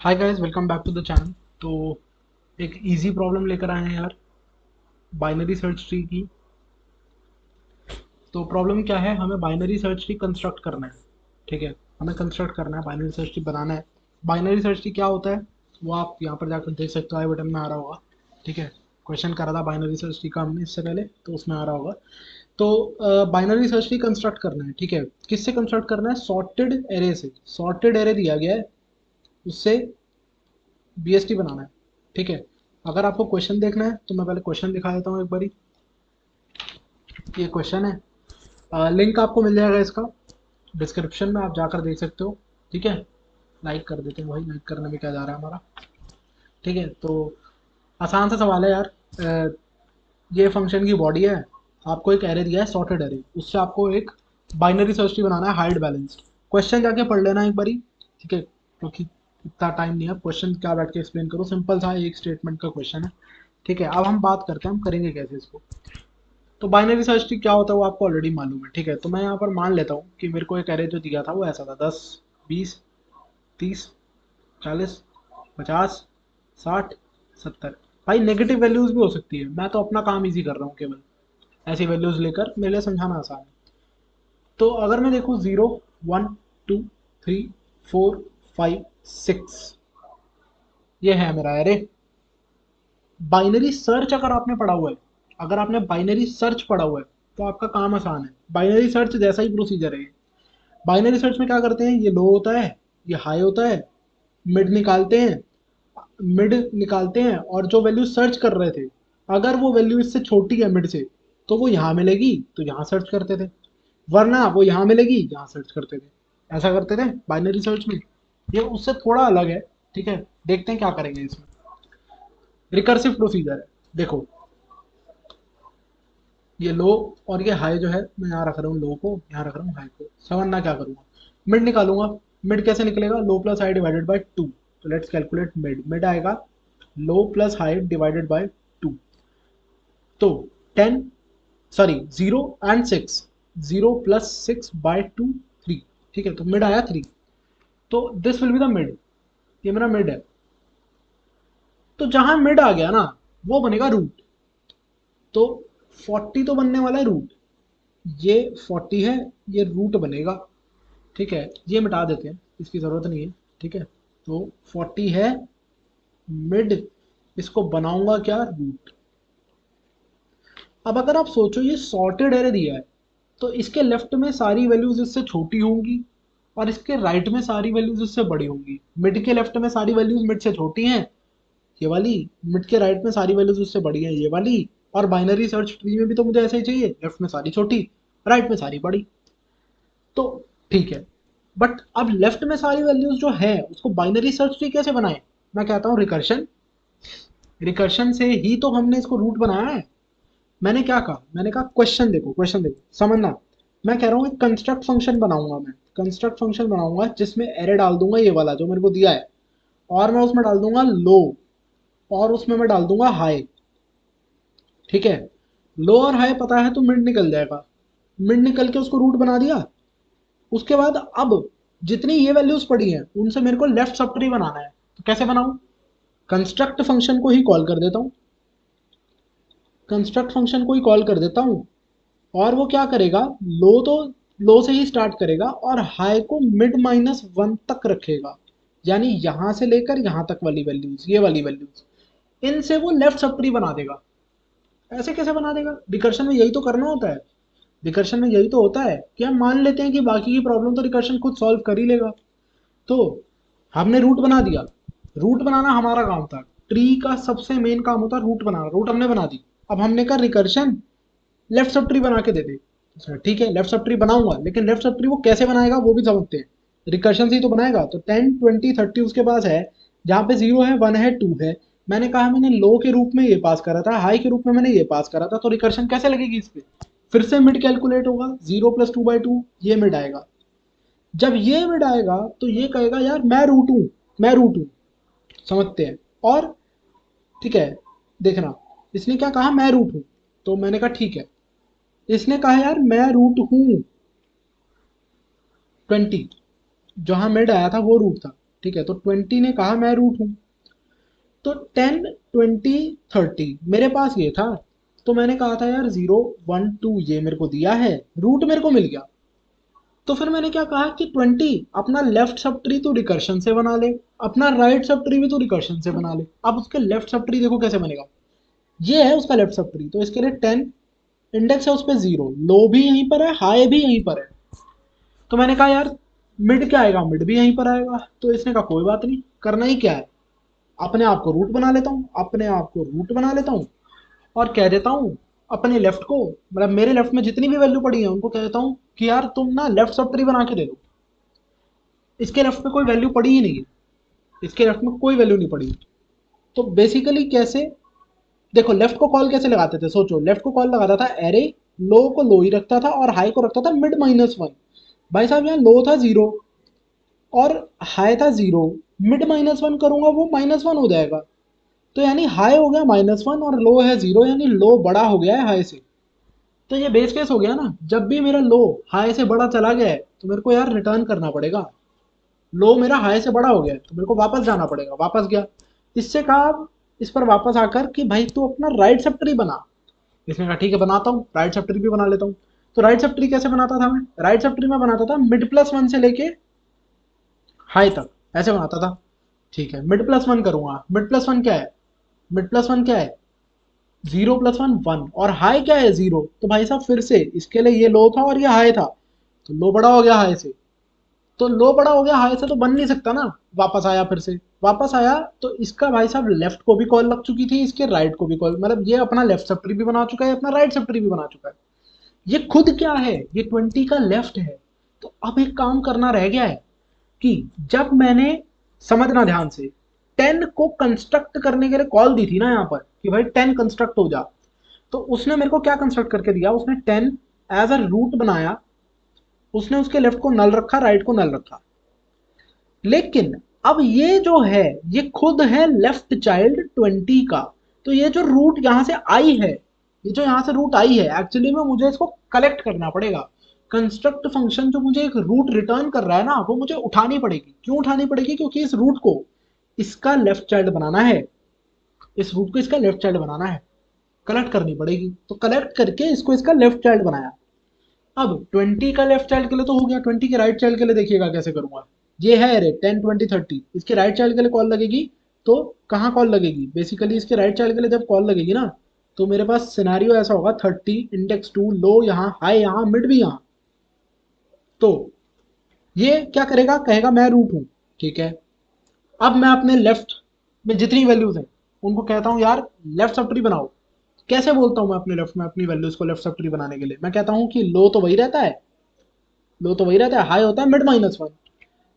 Hi guys, welcome back to the channel. तो एक easy problem लेकर आए हैं यार, बाइनरी सर्च ट्री की। तो प्रॉब्लम क्या है, हमें बाइनरी सर्च ट्री कंस्ट्रक्ट करना है। ठीक है, हमें कंस्ट्रक्ट करना है, बाइनरी सर्च ट्री बनाना है। बाइनरी सर्च ट्री क्या होता है वो आप यहाँ पर जाकर देख सकते हो, आई बटन में आ रहा होगा। ठीक है, क्वेश्चन करा था बाइनरी सर्च ट्री का हमने इससे पहले, तो उसमें आ रहा होगा। तो बाइनरी सर्च ट्री कंस्ट्रक्ट करना है। ठीक है, किससे कंस्ट्रक्ट करना है? सॉर्टेड एरे से। सॉर्टेड एरे दिया गया है, उससे बीएसटी बनाना है। ठीक है, अगर आपको क्वेश्चन देखना है तो मैं पहले क्वेश्चन दिखा देता हूँ एक बारी। ये क्वेश्चन है, लिंक आपको मिल जाएगा इसका डिस्क्रिप्शन में, आप जाकर देख सकते हो। ठीक है, लाइक कर देते हैं भाई, लाइक करने में क्या जा रहा है हमारा। ठीक है, तो आसान सा सवाल है यार। ये फंक्शन की बॉडी है, आपको एक एरे दिया है सॉर्टेड एरे, उससे आपको एक बाइनरी सर्च ट्री बनाना है, हाइड बैलेंस्ड। क्वेश्चन जाके पढ़ लेना एक बारी। ठीक है, क्योंकि इतना टाइम नहीं है, क्वेश्चन क्या बैठ के एक्सप्लेन करूँ, सिंपल सा एक स्टेटमेंट का क्वेश्चन है। ठीक है, अब हम बात करते हैं हम करेंगे कैसे इसको। तो बाइनरी सर्च ट्री क्या होता है वो आपको ऑलरेडी मालूम है। ठीक है, तो मैं यहाँ पर मान लेता हूँ कि मेरे को एक एरे जो दिया था वो ऐसा था: 10, 20, 30, 40, 50, 60, 70। भाई नेगेटिव वैल्यूज भी हो सकती है, मैं तो अपना काम इजी कर रहा हूँ केवल, ऐसी वैल्यूज लेकर मेरे लिए समझाना आसान है। तो अगर मैं देखूँ 0, 1, 2, 3, 4, 5, 6, ये है मेरा एरे। बाइनरी सर्च अगर आपने पढ़ा हुआ है, अगर आपने बाइनरी सर्च पढ़ा हुआ है तो आपका काम आसान है। बाइनरी सर्च जैसा ही प्रोसीजर है। बाइनरी सर्च में क्या करते हैं, ये लो होता है, ये हाई होता है, मिड निकालते हैं। मिड निकालते हैं और जो वैल्यू सर्च कर रहे थे, अगर वो वैल्यू इससे छोटी है मिड से, तो वो यहाँ मिलेगी तो यहाँ सर्च करते थे, वरना वो यहाँ मिलेगी यहाँ सर्च करते थे। ऐसा करते थे बाइनरी सर्च में। ये उससे थोड़ा अलग है। ठीक है, देखते हैं क्या करेंगे इसमें। रिकर्सिव प्रोसीजर है, देखो। ये लो और ये हाई जो है, मैं यहाँ रख रहा हूँ लो को, यहाँ रख रहा हूँ हाई को। समझना क्या करूँगा, मिड निकालूंगा। मिड कैसे निकलेगा? लो प्लस हाई डिवाइडेड बाय 2। तो लेट्स कैलकुलेट मिड। मिड आएगा लो प्लस हाई डिवाइडेड बाय 2। तो 10, सॉरी 0 एंड 6, 0 प्लस 6 बाय 2, 3। ठीक है, तो मिड आया 3। तो this will be the mid, ये मेरा मिड है। तो जहां मिड आ गया ना, वो बनेगा रूट। तो 40 तो बनने वाला है रूट, ये 40 है, ये रूट बनेगा। ठीक है, ये मिटा देते हैं, इसकी ज़रूरत नहीं है। ठीक है, तो 40 है मिड, इसको बनाऊंगा क्या? रूट। अब अगर आप सोचो ये सॉर्टेड एरे दिया है, तो इसके लेफ्ट में सारी वैल्यूज इससे छोटी होंगी और इसके राइट में सारी वैल्यूज इससे बड़ी होंगी। मिड के लेफ्ट में सारी वैल्यूज मिड से छोटी हैं, ये वाली। मिड के राइट में सारी वैल्यूज उससे बड़ी है, ये वाली। और बाइनरी सर्च ट्री में भी तो मुझे ऐसा ही चाहिए, लेफ्ट में सारी छोटी, राइट में सारी बड़ी। तो ठीक है, बट अब लेफ्ट में सारी वैल्यूज जो है उसको बाइनरी सर्च ट्री कैसे बनाए? मैं कहता हूँ रिकर्शन। रिकर्शन से ही तो हमने इसको रूट बनाया है। मैंने क्या कहा? मैंने कहा क्वेश्चन देखो, क्वेश्चन देखो, समझना। मैं कह रहा हूँ एक कंस्ट्रक्ट फंक्शन बनाऊंगा, मैं कंस्ट्रक्ट फंक्शन बनाऊंगा जिसमें एरे डाल दूंगा ये वाला जो मेरे को दिया है, और मैं उसमें डाल दूंगा लो, और उसमें मैं डाल दूंगा हाई। ठीक है, लो और हाई पता है तो मिड निकल जाएगा। मिड निकल के उसको रूट बना दिया। उसके बाद अब जितनी ये वैल्यूज पड़ी हैं उनसे मेरे को लेफ्ट सब ट्री बनाना है। तो कैसे बनाऊं? कंस्ट्रक्ट फंक्शन को ही कॉल कर देता हूं, कंस्ट्रक्ट फंक्शन को ही कॉल कर देता हूं। और वो क्या करेगा, लो तो लो से ही स्टार्ट करेगा और हाई को मिड माइनस वन तक रखेगा, यानी यहां से लेकर यहां तक वाली वैल्यूज, ये वाली वैल्यूज, इनसे वो लेफ्ट सब ट्री बना देगा। ऐसे कैसे बना देगा? रिकर्शन में यही तो करना होता है। रिकर्शन में यही तो होता है कि हम मान लेते हैं कि बाकी की प्रॉब्लम तो रिकर्शन खुद सॉल्व कर ही लेगा। तो हमने रूट बना दिया। रूट बनाना हमारा काम था, ट्री का सबसे मेन काम होता है रूट बनाना। रूट हमने बना दी, अब हमने कहा रिकर्शन लेफ्ट सब ट्री बना के दे दे। अच्छा, ठीक है, लेफ्ट सब ट्री बनाऊंगा, लेकिन लेफ्ट सब ट्री वो कैसे बनाएगा वो भी समझते हैं। रिकर्शन से ही तो बनाएगा। तो 10, 20, 30 उसके पास है, जहाँ पे 0 है, 1 है, 2 है। मैंने कहा मैंने लो के रूप में ये पास करा था, हाई के रूप में मैंने ये पास करा था, तो रिकर्शन कैसे लगेगी इस पे? फिर से मिड कैलकुलेट होगा, 0 + 2/2, ये मिड आएगा। जब ये मिड आएगा तो ये कहेगा यार मैं रूट हूं, मैं रूट हूं। समझते हैं? और ठीक है, देखना, इसने क्या कहा, मैं रूट हूं। तो मैंने कहा ठीक है। इसने कहा यार मैं रूट हूं 20, जहां मिड आया था वो रूट था। ठीक है, तो 20 ने कहा मैं रूट हूँ, तो 10 20 30 मेरे पास ये था, तो मैंने कहा था यार 0 1 2 ये मेरे को दिया है, रूट मेरे को मिल गया। तो फिर मैंने क्या कहा कि 20 अपना लेफ्ट सब ट्री तो रिकर्शन से बना ले, अपना राइट सब ट्री भी तो रिकर्शन से बना ले। अब उसके लेफ्ट सब ट्री देखो कैसे बनेगा, ये है उसका लेफ्ट सब ट्री, तो इसके लिए 10 इंडेक्स है उस पर 0, लो भी यहीं पर है, हाई भी यहीं पर है। तो मैंने कहा यार मिड क्या आएगा, मिड भी यहीं पर आएगा। तो इसने कहा कोई बात नहीं, करना ही क्या है, अपने आप को रूट बना लेता हूँ, अपने आप को रूट बना लेता हूँ, और कह देता हूँ अपने लेफ्ट को, मतलब मेरे लेफ्ट में जितनी भी वैल्यू पड़ी है उनको कह देता हूँ कि यार तुम ना लेफ्ट सब ट्री बना के दे दो। इसके लेफ्ट में कोई वैल्यू पड़ी ही नहीं है, इसके लेफ्ट में कोई वैल्यू नहीं पड़ी। तो बेसिकली कैसे, देखो लेफ्ट को कॉल कैसे लगाते थे, सोचो लेफ्ट को कॉल लगाता था एरे, लो को लो ही रखता था और हाई को रखता था मिड -1। भाई साहब यहाँ लो था 0 और हाई था 0, मिड -1 करूंगा वो -1 हो जाएगा, तो यानी हाई हो गया -1 और लो है 0, यानी लो बड़ा हो गया है हाई से। तो ये बेस केस हो गया ना, जब भी मेरा लो हाई से बड़ा चला गया है तो मेरे को यार रिटर्न करना पड़ेगा। लो मेरा हाई से बड़ा हो गया है तो मेरे को वापस जाना पड़ेगा, वापस गया। इससे कहा अब इस पर वापस आकर कि भाई तू अपना राइट सब ट्री बना। इसने कहा ठीक है बनाता हूँ, राइट सब ट्री भी बना लेता हूँ। तो राइट सब ट्री कैसे बनाता था मैं, राइट सब ट्री में बनाता था मिड +1 से लेके हाई तक, ऐसे बनाता था। ठीक है, मिड +1 करूंगा, मिड +1 क्या है, मिड +1 क्या है, 0 +1 1, और हाई क्या है 0। तो भाई साहब फिर से इसके लिए ये लो था और ये हाई था, तो लो बड़ा हो गया हाई से, तो लो बड़ा हो गया हाई से तो बन नहीं सकता ना। वापस आया, फिर से वापस आया, तो इसका भाई साहब लेफ्ट को भी कॉल लग चुकी थी, इसके राइट को भी कॉल, मतलब ये अपना लेफ्ट सब ट्री भी बना चुका है, अपना राइट सब ट्री भी बना चुका है। ये खुद क्या है, ये 20 का लेफ्ट है। तो अब एक काम करना रह गया है कि जब मैंने, समझना ध्यान से, 10 को कंस्ट्रक्ट करने के लिए कॉल दी थी ना यहाँ पर कि भाई 10 कंस्ट्रक्ट हो जा, तो उसने मेरे को क्या कंस्ट्रक्ट करके दिया, उसने 10 एज अ रूट बनाया, उसने उसके लेफ्ट को नल रखा, राइट को नल रखा। लेकिन अब ये जो है ये खुद है लेफ्ट चाइल्ड 20 का। तो ये जो रूट यहाँ से आई है, ये जो यहाँ से रूट आई है, एक्चुअली में मुझे इसको कलेक्ट करना पड़ेगा। कंस्ट्रक्ट फंक्शन जो मुझे एक रूट रिटर्न कर रहा है ना, वो मुझे उठानी पड़ेगी। क्यों उठानी पड़ेगी, क्योंकि इस रूट को इसका लेफ्ट चाइल्ड बनाना है, इस रूट को इसका लेफ्ट चाइल्ड बनाना है, कलेक्ट करनी पड़ेगी। तो कलेक्ट करके इसको इसका लेफ्ट चाइल्ड बनाया। अब 20 का लेफ्ट चाइल्ड के लिए तो हो गया, 20 के राइट चाइल्ड के लिए देखिएगा कैसे करूंगा। ये है अरे 10 20 30, इसके राइट चाइल्ड के लिए कॉल लगेगी, तो कहाँ कॉल लगेगी, बेसिकली इसके राइट चाइल्ड के लिए जब कॉल लगेगी ना, तो मेरे पास सिनेरियो ऐसा होगा 30 इंडेक्स 2, लो यहाँ, हाई यहाँ, मिड भी यहाँ। तो ये क्या करेगा, कहेगा मैं रूट हूँ, ठीक है। अब मैं अपने लेफ्ट में जितनी वैल्यूज हैं उनको कहता हूँ यार लेफ्ट सब ट्री बनाओ। कैसे बोलता हूँ मैं अपने लेफ्ट में अपनी वैल्यूज को लेफ्ट सब ट्री बनाने के लिए, मैं कहता हूँ कि लो तो वही रहता है, लो तो वही रहता है, हाई होता है मिड -1।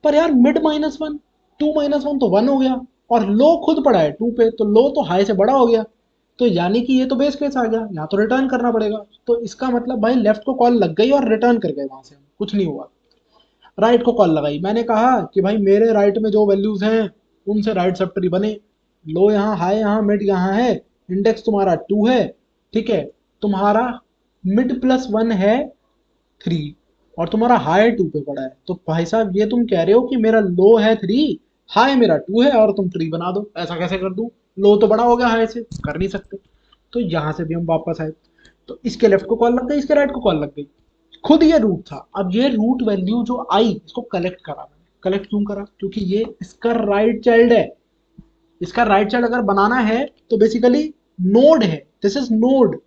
पर यार मिड -1, 2 -1 तो 1 हो गया, और लो खुद पड़ा है 2 पे, तो लो तो हाई से बड़ा हो गया। तो यानी कि ये तो बेस केस आ गया, यहाँ तो रिटर्न करना पड़ेगा। तो इसका मतलब भाई लेफ्ट को कॉल लग गई और रिटर्न कर गए वहां से, कुछ नहीं हुआ। राइट को कॉल लगाई, मैंने कहा कि भाई मेरे राइट में जो वैल्यूज हैं उनसे राइट सब ट्री बने, लो यहाँ, हाई यहाँ, मिड यहाँ है, इंडेक्स तुम्हारा 2 है, ठीक है। तुम्हारा मिड +1 है 3, और तुम्हारा हाई 2 पे पड़ा है। तो भाई साहब ये तुम कह रहे हो कि मेरा लो है 3, हाई मेरा 2 है, और तुम ट्री बना दो। ऐसा कैसे कर दूं, लो तो बड़ा हो गया हाई से, कर नहीं सकते। तो यहां से भी हम वापस आए, तो इसके लेफ्ट को कॉल लग गई, इसके राइट को कॉल लग गई। खुद ये रूट था, अब ये रूट वैल्यू जो आई इसको कलेक्ट करा मैंने। कलेक्ट क्यों करा, क्योंकि ये इसका राइट चाइल्ड है। इसका राइट चाइल्ड अगर बनाना है तो बेसिकली नोड है, दिस इज नोड।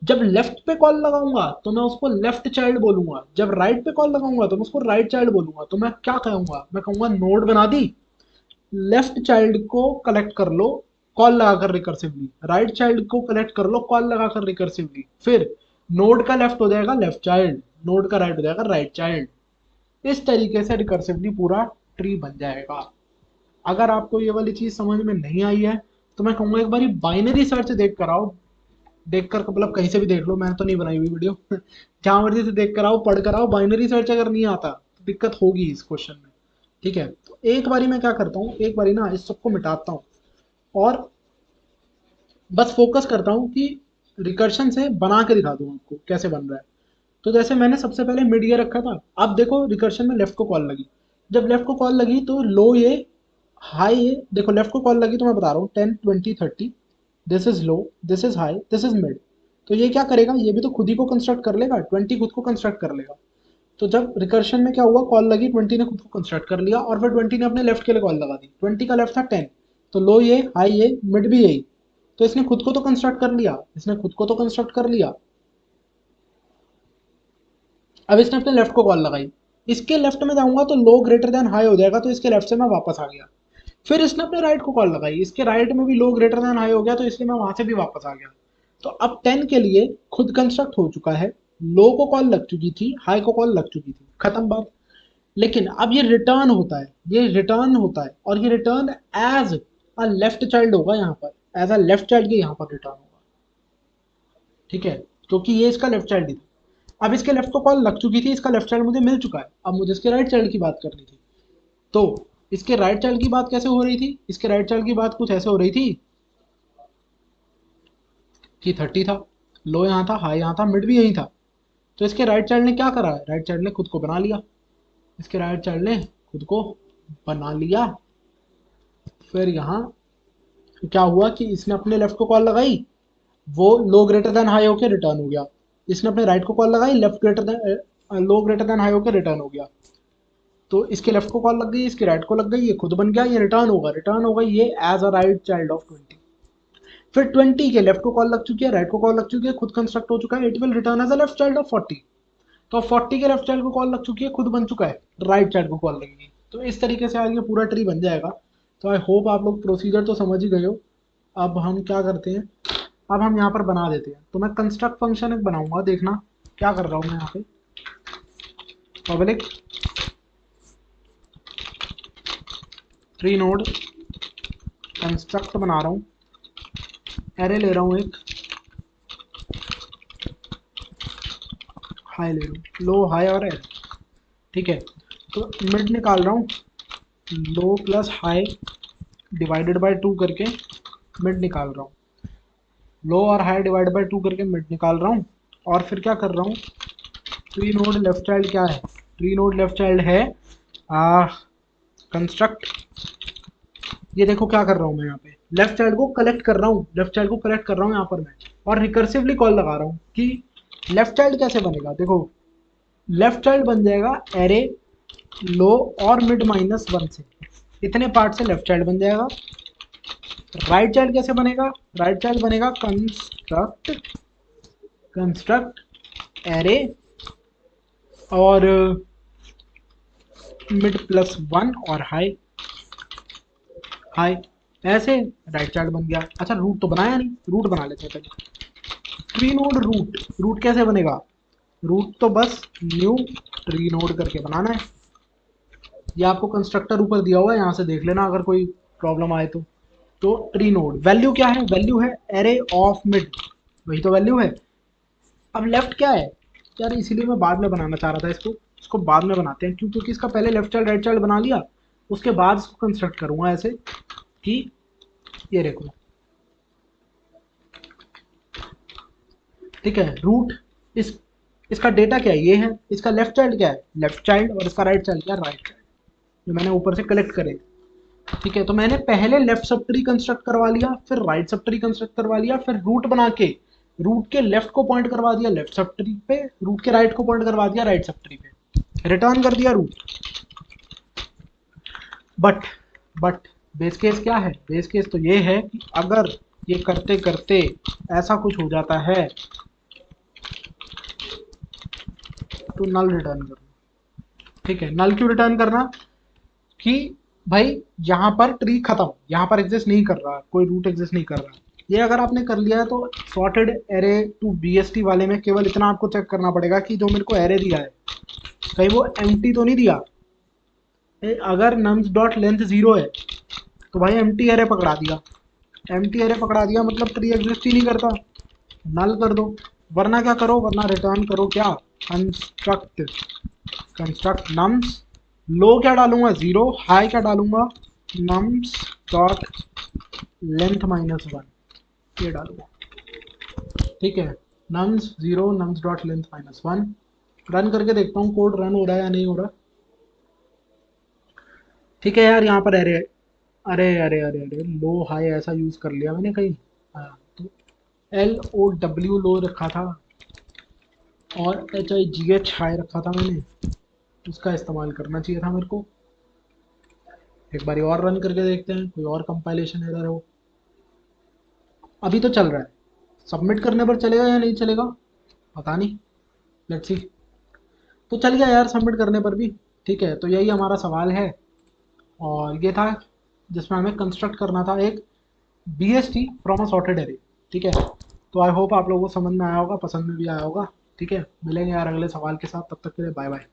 जब लेफ्ट पे कॉल लगाऊंगा तो मैं उसको लेफ्ट चाइल्ड बोलूंगा, जब राइट पे कॉल लगाऊंगा तो मैं उसको राइट चाइल्ड बोलूंगा। तो मैं क्या कहूंगा, मैं कहूंगा नोड बना दी, लेफ्ट चाइल्ड को कलेक्ट कर लो कॉल लगाकर रिकर्सिवली, राइट चाइल्ड को कलेक्ट कर लो कॉल लगाकर रिकर्सिवली, फिर नोड का लेफ्ट हो जाएगा लेफ्ट चाइल्ड, नोड का राइट हो जाएगा राइट चाइल्ड। इस तरीके से रिकर्सिवली पूरा ट्री बन जाएगा। अगर आपको ये वाली चीज समझ में नहीं आई है तो मैं कहूंगा एक बार बाइनरी सर्च देख कर आओ, देख कर मतलब कहीं से भी देख लो, मैंने तो नहीं बनाई हुई वीडियो जहां मर्जी से देख कर आओ, पढ़ कर आओ। बाइनरी सर्च अगर नहीं आता तो दिक्कत होगी इस क्वेश्चन में, ठीक है। तो एक बारी मैं क्या करता हूँ, एक बारी ना इस सबको मिटाता हूँ और बस फोकस करता हूँ कि रिकर्शन से बना के दिखा दूँ आपको कैसे बन रहा है। तो जैसे मैंने सबसे पहले मिड ईयर रखा था, अब देखो रिकर्शन में लेफ्ट को कॉल लगी, जब लेफ्ट को कॉल लगी तो लो ये, हाई ये, देखो लेफ्ट को कॉल लगी तो मैं बता रहा हूँ 10 20 30, this is low, this is high, this is mid. तो ये क्या करेगा, ये भी तो खुद ही को कंस्ट्रक्ट कर लेगा, 20 खुद को कंस्ट्रक्ट कर लेगा। तो जब रिकर्शन में क्या हुआ, कॉल लगी 20 ने खुद को कंस्ट्रक्ट कर लिया और फिर 20 ने अपने लेफ्ट के लिए कॉल लगा दी। 20 का लेफ्ट था 10, तो लो ये, हाई ये, मिड भी यही। तो इसने खुद को तो कंस्ट्रक्ट कर लिया, इसने खुद को तो कंस्ट्रक्ट कर लिया। अब इसने अपने लेफ्ट को कॉल लगाई, इसके लेफ्ट में जाऊंगा तो लो ग्रेटर देन हाई हो जाएगा, तो इसके लेफ्ट से मैं वापस आ गया। फिर इसने अपने राइट को कॉल लगाई, इसके राइट में भी लो ग्रेटर देन हाई हो गया, तो इसलिए मैं वहां से भी वापस आ गया। तो अब 10 के लिए खुद कंस्ट्रक्ट हो चुका है, लो को कॉल लग चुकी थी, हाई को कॉल लग चुकी थी, खत्म बात। लेकिन अब ये रिटर्न होता है, ये रिटर्न होता है, और ये return as a left child होगा, यहाँ पर एज अ लेफ्ट चाइल्ड के यहाँ पर रिटर्न होगा, ठीक है, क्योंकि ये इसका लेफ्ट चाइल्ड ही था। अब इसके लेफ्ट को कॉल लग चुकी थी, इसका लेफ्ट चाइल्ड मुझे मिल चुका है, अब मुझे इसके राइट चाइल्ड की बात करनी थी। तो इसके राइट चाइल्ड की बात कैसे हो रही थी, इसके राइट चाइल्ड की बात कुछ ऐसे हो रही थी कि 30 था, लो यहाँ था, हाई यहाँ था, मिड भी यही था। तो इसके राइट चाइल्ड ने क्या करा है, राइट चाइल्ड ने खुद को बना लिया, इसके राइट चाइल्ड ने खुद को बना लिया। फिर यहाँ क्या हुआ कि इसने अपने लेफ्ट को कॉल लगाई, वो लो ग्रेटर देन हाई होकर रिटर्न हो गया। इसने अपने राइट को कॉल लगाई, left greater than low greater than high होकर रिटर्न हो गया। तो इसके लेफ्ट को कॉल लग गई, इसके राइट को लग गई, ये खुद बन गया, ये रिटर्न होगा ये as a right child of 20। फिर 20 के लेफ्ट को कॉल लग चुकी है, राइट को कॉल लग चुकी है, खुद कंस्ट्रक्ट हो चुका है, it will return as a left child of 40। तो 40 के लेफ्ट चाइल्ड को कॉल लग चुकी है, खुद बन चुका है, राइट चाइल्ड को कॉल लगेगी। तो इस तरीके से आगे पूरा ट्री बन जाएगा। तो आई होप आप लोग प्रोसीजर तो समझ ही गए हो। अब हम क्या करते हैं, अब हम यहाँ पर बना देते हैं। तो मैं कंस्ट्रक्ट फंक्शन एक बनाऊंगा, देखना क्या कर रहा हूँ मैं यहाँ पे, पब्लिक ट्री नोड कंस्ट्रक्ट बना रहा हूँ, एरे ले रहा हूँ एक, हाई ले रहा हूँ, लो हाई और एरे, ठीक है। तो मिड निकाल रहा हूँ, लो प्लस हाई डिवाइडेड बाय 2 करके मिड निकाल रहा हूँ, लो और हाई डिवाइड बाय 2 करके मिड निकाल रहा हूँ। और फिर क्या कर रहा हूँ, ट्री नोड लेफ्ट चाइल्ड क्या है, ट्री नोड लेफ्ट चाइल्ड है कंस्ट्रक्ट। ये देखो क्या कर रहा हूँ मैं यहाँ पे, लेफ्ट चाइल्ड को कलेक्ट कर रहा हूँ, लेफ्ट चाइल्ड को कलेक्ट कर रहा हूँ यहाँ पर मैं, और रिकर्सिवली कॉल लगा रहा हूँ कि लेफ्ट चाइल्ड कैसे बनेगा। देखो लेफ्ट चाइल्ड बन जाएगा एरे लो और मिड -1 से, इतने पार्ट से लेफ्ट चाइल्ड बन जाएगा। राइट चाइल्ड कैसे बनेगा, राइट चाइल्ड बनेगा कंस्ट्रक्ट, कंस्ट्रक्ट एरे और मिड +1 और हाई, हाई, ऐसे राइट चाइल्ड बन गया। अच्छा रूट तो बनाया नहीं, रूट बना लेते हैं पहले। ट्री नोड रूट, रूट कैसे बनेगा, रूट तो बस न्यू ट्री नोड करके बनाना है। ये आपको कंस्ट्रक्टर ऊपर दिया हुआ है, यहाँ से देख लेना अगर कोई प्रॉब्लम आए तो। तो ट्री नोड वैल्यू क्या है, वैल्यू है एरे ऑफ मिड, वही तो वैल्यू है। अब लेफ्ट क्या है यार, इसीलिए मैं बाद में बनाना चाह रहा था इसको, इसको बाद में बनाते हैं क्यों, क्योंकि इसका पहले लेफ्ट चाइल्ड राइट चाइल्ड बना लिया, उसके बाद इसको कंस्ट्रक्ट करूंगा ऐसे कि ये देखो, ठीक है। रूट इस इसका डेटा क्या है, ये है, इसका लेफ्ट चाइल्ड क्या है, लेफ्ट चाइल्ड, और इसका राइट चाइल्ड क्या है, राइट चाइल्ड, जो मैंने ऊपर से कलेक्ट करे। ठीक है, तो मैंने पहले लेफ्ट सब ट्री कंस्ट्रक्ट करवा लिया, फिर राइट सब ट्री कंस्ट्रक्ट करवा लिया, फिर रूट बना के रूट के लेफ्ट को पॉइंट करवा दिया लेफ्ट सब ट्री पे, रूट के राइट को पॉइंट करवा दिया राइट सब ट्री पे, रिटर्न कर दिया root. But but base case क्या है, बेस केस तो ये है कि अगर ये करते करते ऐसा कुछ हो जाता है तो नल रिटर्न करना। ठीक है, नल क्यों रिटर्न करना, कि भाई यहाँ पर ट्री खत्म, यहाँ पर एग्जिस्ट नहीं कर रहा, कोई रूट एग्जिस्ट नहीं कर रहा। ये अगर आपने कर लिया है तो सॉर्टेड एरे टू बीएसटी वाले में केवल इतना आपको चेक करना पड़ेगा कि जो मेरे को एरे दिया है कहीं वो एम्प्टी तो नहीं दिया। अगर नम्स डॉट लेंथ 0 है तो भाई एम्प्टी एरे पकड़ा दिया, एम्प्टी एरे पकड़ा दिया मतलब ट्री एग्जिस्ट ही नहीं करता, नल कर दो। वरना क्या करो, वरना रिटर्न करो क्या, कंस्ट्रक्ट, कंस्ट्रक्ट नम्स, लो क्या डालूंगा 0, हाई क्या डालूंगा नम्स डॉट लेंथ -1, ये डालूंगा। ठीक है, nums 0 nums dot length -1। Run करके देखता हूँ कोड रन हो रहा है या नहीं हो रहा। ठीक है यार, यहाँ पर अरे अरे अरे अरे अरे लो हाई ऐसा यूज़ कर लिया मैंने कहीं। हाँ, तो LOW लो रखा था और HIGH हाई रखा था मैंने, उसका इस्तेमाल करना चाहिए था मेरे को। एक बारी और रन करके देखते हैं कोई और कंपाइलेशन एरर हो। अभी तो चल रहा है, सबमिट करने पर चलेगा या नहीं चलेगा पता नहीं, लेट्स सी। तो चल गया यार सबमिट करने पर भी। ठीक है, तो यही हमारा सवाल है और ये था जिसमें हमें कंस्ट्रक्ट करना था एक BST from a sorted array. ठीक है, तो आई होप आप लोगों को समझ में आया होगा, पसंद में भी आया होगा। ठीक है, मिलेंगे यार अगले सवाल के साथ, तब तक के लिए बाय बाय।